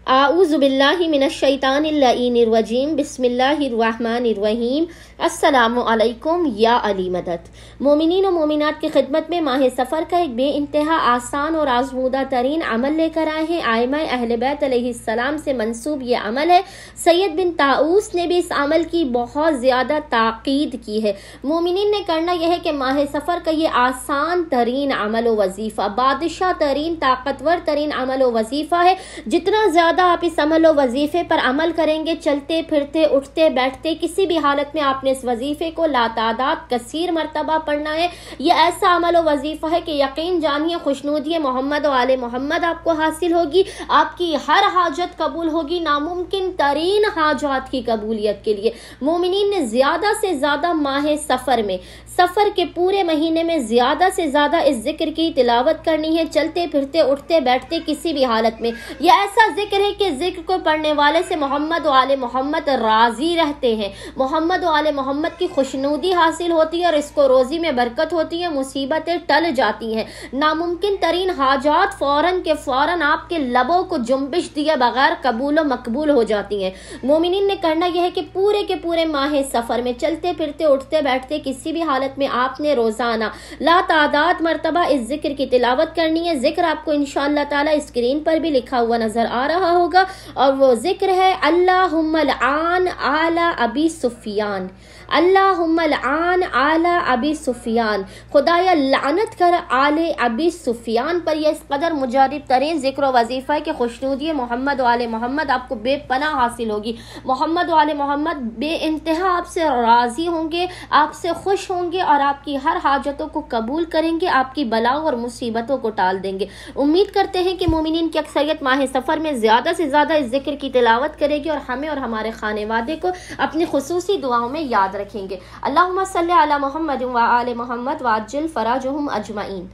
आऊज़ु बिल्लाहि मिनश्शैतानिर्रजीम बिस्मिल्लाहिर्रहमानिर्रहीम। अस्सलामु अलैकुम या अली मदद। मोमिनीन और मोमिनात की खिदमत में माह सफ़र का एक बे इंतहा आसान और आजमूदा तरीन अमल लेकर आए हैं। आइमा अहले बैत अलैहिस्सलाम से मंसूब ये अमल है। सैयद बिन ताऊस ने भी इस अमल की बहुत ज़्यादा ताकीद की है। मोमिनीन ने करना यह है कि माह सफ़र का ये आसान तरीन अमल व वजीफ़ा, बादशाह तरीन, ताकतवर तरीन अमल व वजीफ़ा है। जितना ज़्यादा आप इस अमल व वजीफ़े पर अमल करेंगे, चलते फिरते उठते बैठते किसी भी हालत में आपने इस वजीफ़े को लातादाद कसीर मरतबा पढ़ना है। यह ऐसा अमल व वजीफ़ा है कि यकीन जानिए खुशनूदी मोहम्मद व आले मोहम्मद आपको हासिल होगी। आपकी हर हाजत कबूल होगी, नामुमकिन तरीन हाजात की कबूलियत के लिए मोमिनीन ने ज़्यादा से ज़्यादा माह सफ़र में, सफ़र के पूरे महीने में ज़्यादा से ज़्यादा इस जिक्र की तिलावत करनी है, चलते फिरते उठते बैठते किसी भी हालत में। यह ऐसा जिक्र है कि जिक्र को पढ़ने वाले से मोहम्मद व आले मोहम्मद राज़ी रहते हैं, मोहम्मद व आले मोहम्मद की खुशनूदी हासिल होती है और इसको रोज़ी में बरकत होती है, मुसीबतें टल जाती हैं, नामुमकिन तरीन हाजात फ़ौरन के फ़ौरन आपके लबों को जुम्बिश दिए बगैर कबूल व मकबूल हो जाती हैं। मोमिनीन ने करना यह है कि पूरे माह सफ़र में चलते फिरते उठते बैठते किसी भी हालत में आपने रोज़ाना लातादाद मरतबा इस जिक्र की तिलावत करनी है। जिक्र आपको इंशाअल्लाह ताला स्क्रीन पर भी लिखा हुआ नजर आ रहा होगा और वो जिक्र है अल्लाहुम्मल आन आला अबी सुफियान, अल्लाहुम्मल आन आला अबी सुफियान। खुदाया लानत कर आले अबी सुफियान पर। यह इस कदर मुजारिब तरीन जिक्र वजीफ़ा के खुशनूदी मोहम्मद व आले मोहम्मद आपको बेपनाह हासिल होगी। मोहम्मद व आले मोहम्मद बे इंतहा आपसे राज़ी होंगे, आपसे खुश होंगे और आपकी हर हाजतों को कबूल करेंगे, आपकी बलाओं और मुसीबतों को टाल देंगे। उम्मीद करते हैं कि मोमिनीन की अक्सरियत माह सफ़र में ज़्यादा से ज़्यादा इस जिक्र की तिलावत करेगी और हमें और हमारे खानेवादे को अपनी खुसूसी दुआओं में याद रखेंगे। अल्लाहुम्मा सल्ली अला मुहम्मद व आले मुहम्मद व अज्जिल फराजहुम अजमईन।